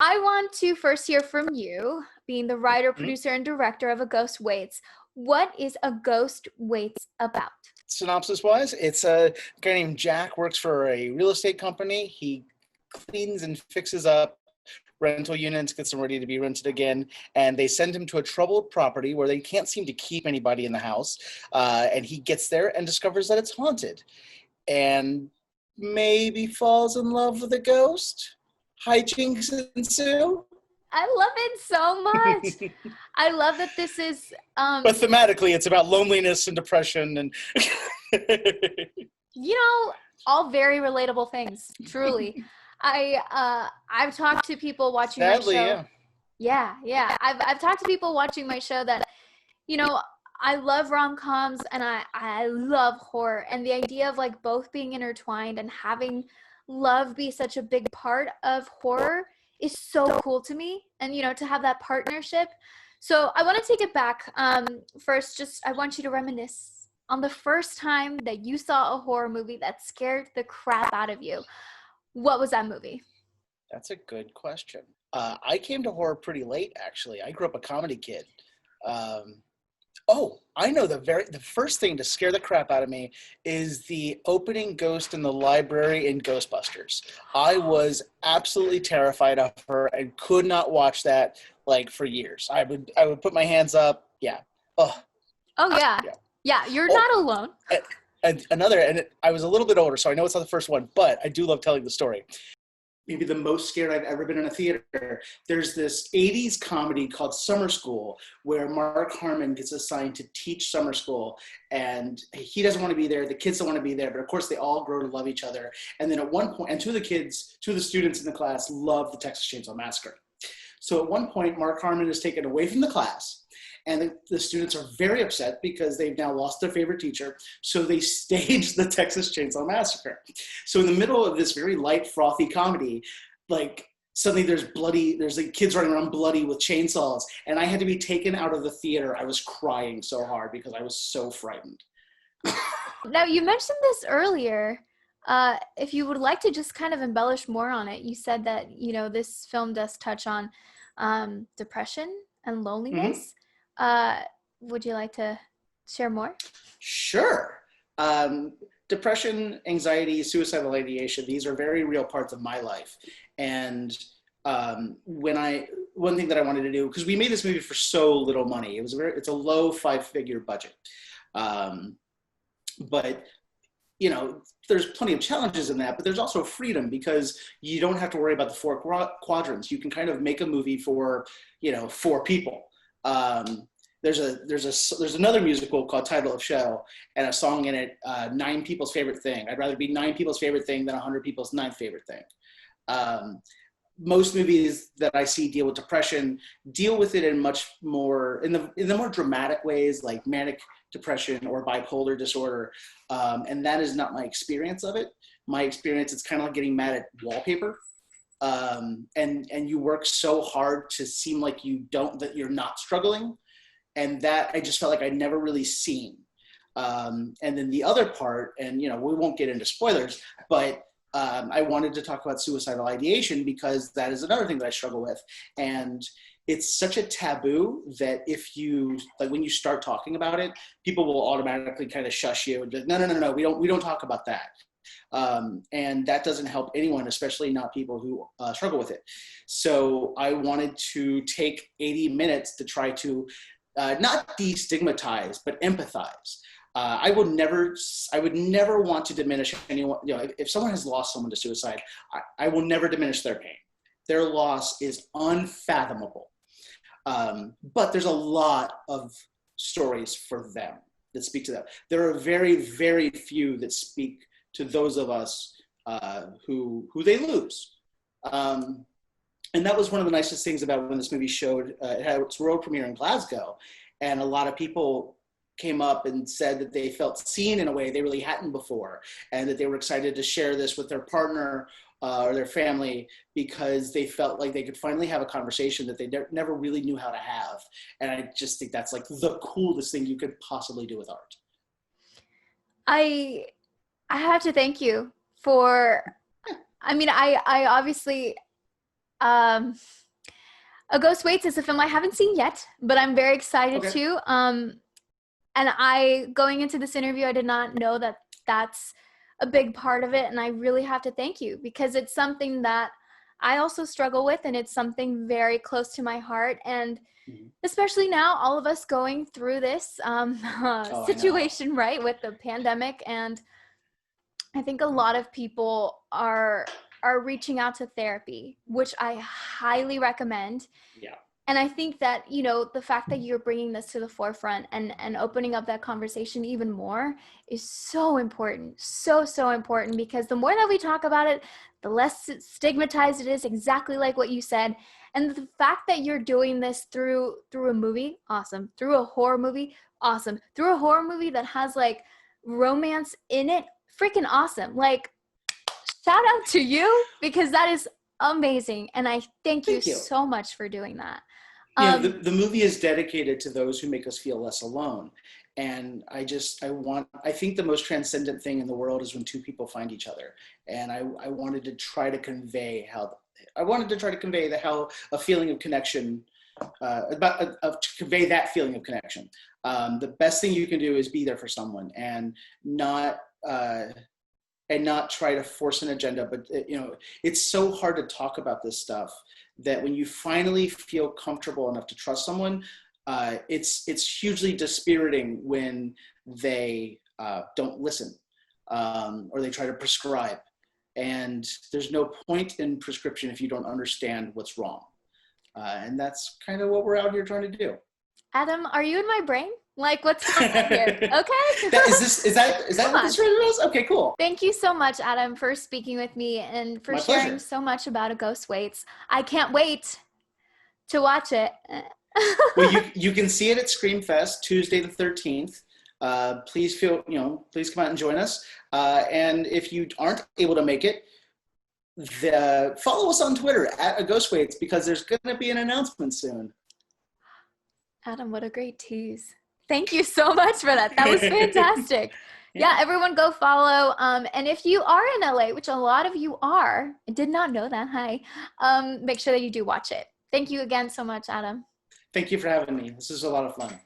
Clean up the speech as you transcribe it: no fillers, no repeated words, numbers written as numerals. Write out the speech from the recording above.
I want to first hear from you, being the writer, Mhm. producer, and director of A Ghost Waits. What is A Ghost Waits about? Synopsis wise, it's a guy named Jack, works for a real estate company. He cleans and fixes up rental units, gets them ready to be rented again, and they send him to a troubled property where they can't seem to keep anybody in the house. And he gets there and discovers that it's haunted, and maybe falls in love with a ghost. Hijinks ensue. I love it so much. I love that this is But thematically, it's about loneliness and depression and all very relatable things, truly. I've talked to people watching sadly, my show. yeah. Yeah. I've talked to people watching my show that, I love rom-coms and I love horror, and the idea of like both being intertwined and having love be such a big part of horror is so cool to me. And to have that partnership. So I want to take it back. First, just I want you to reminisce on the first time that you saw a horror movie that scared the crap out of you. What was that movie? That's a good question. I came to horror pretty late, actually. I grew up a comedy kid. I know the first thing to scare the crap out of me is the opening ghost in the library in Ghostbusters. I was absolutely terrified of her and could not watch that like for years. I would put my hands up. Yeah. Oh. Oh yeah. Yeah, you're not alone. And I was a little bit older, so I know it's not the first one, but I do love telling the story. Maybe the most scared I've ever been in a theater. There's this 80s comedy called Summer School where Mark Harmon gets assigned to teach summer school, and he doesn't want to be there. The kids don't want to be there, but of course they all grow to love each other. And then at one point, and two of the students in the class love the Texas Chainsaw Massacre. So at one point, Mark Harmon is taken away from the class, and the students are very upset because they've now lost their favorite teacher. So they stage the Texas Chainsaw Massacre. So in the middle of this very light, frothy comedy, like suddenly there's like kids running around bloody with chainsaws. And I had to be taken out of the theater. I was crying so hard because I was so frightened. Now, you mentioned this earlier. If you would like to just kind of embellish more on it, you said that, this film does touch on depression and loneliness. Would you like to share more? Sure. Depression, anxiety, suicidal ideation, these are very real parts of my life. And one thing that I wanted to do, because we made this movie for so little money, it's a low 5-figure budget. But there's plenty of challenges in that, but there's also freedom because you don't have to worry about the 4 quadrants. You can kind of make a movie for, 4 people. There's another musical called Title of Show, and a song in it, 9 people's favorite thing. I'd rather be 9 people's favorite thing than 100 people's 9th favorite thing. Most movies that I see deal with depression deal with it in much more in the more dramatic ways, like manic depression or bipolar disorder, and that is not my experience of it. My experience, it's kind of like getting mad at wallpaper, and you work so hard to seem like that you're not struggling, and that I just felt like I'd never really seen. And then the other part, and we won't get into spoilers, but I wanted to talk about suicidal ideation because that is another thing that I struggle with. And it's such a taboo that when you start talking about it, people will automatically kind of shush you and be like, no, we don't talk about that. And that doesn't help anyone, especially not people who struggle with it. So I wanted to take 80 minutes to try to not destigmatize, but empathize. I would never want to diminish anyone. If someone has lost someone to suicide, I will never diminish their pain. Their loss is unfathomable. But there's a lot of stories for them that speak to them. There are very, very few that speak to those of us who they lose. And that was one of the nicest things about when this movie showed. It had its world premiere in Glasgow, and a lot of people came up and said that they felt seen in a way they really hadn't before, and that they were excited to share this with their partner or their family because they felt like they could finally have a conversation that they never really knew how to have. And I just think that's like the coolest thing you could possibly do with art. I have to thank you for, I obviously, A Ghost Waits is a film I haven't seen yet, but I'm very excited Okay. to. And going into this interview, I did not know that that's a big part of it. And I really have to thank you, because it's something that I also struggle with, and it's something very close to my heart. And especially now, all of us going through this situation, right, with the pandemic. And I think a lot of people are reaching out to therapy, which I highly recommend. Yeah. And I think that, you know, the fact that you're bringing this to the forefront and opening up that conversation even more is so important. So, so important, because the more that we talk about it, the less stigmatized it is, exactly like what you said. And the fact that you're doing this through a movie, awesome. Through a horror movie, awesome. Through a horror movie that has like romance in it, freaking awesome. Like, shout out to you, because that is amazing. And I thank you so much for doing that. The movie is dedicated to those who make us feel less alone. And I think the most transcendent thing in the world is when two people find each other. And I wanted to try to convey how a feeling of connection, convey that feeling of connection. The best thing you can do is be there for someone, and not try to force an agenda. But it's so hard to talk about this stuff, that when you finally feel comfortable enough to trust someone, it's hugely dispiriting when they don't listen, or they try to prescribe. And there's no point in prescription if you don't understand what's wrong. And that's kind of what we're out here trying to do. Adam, are you in my brain? Like, what's going on here? Okay. Is that what this really is? Okay, cool. Thank you so much, Adam, for speaking with me and for sharing so much about A Ghost Waits. I can't wait to watch it. Well, you can see it at Screamfest, Tuesday the 13th. Please come out and join us. And if you aren't able to make it, follow us on Twitter at A Ghost Waits, because there's going to be an announcement soon. Adam, what a great tease. Thank you so much for that. That was fantastic. Yeah, everyone go follow. And if you are in LA, which a lot of you are, I did not know that, hi, make sure that you do watch it. Thank you again so much, Adam. Thank you for having me. This is a lot of fun.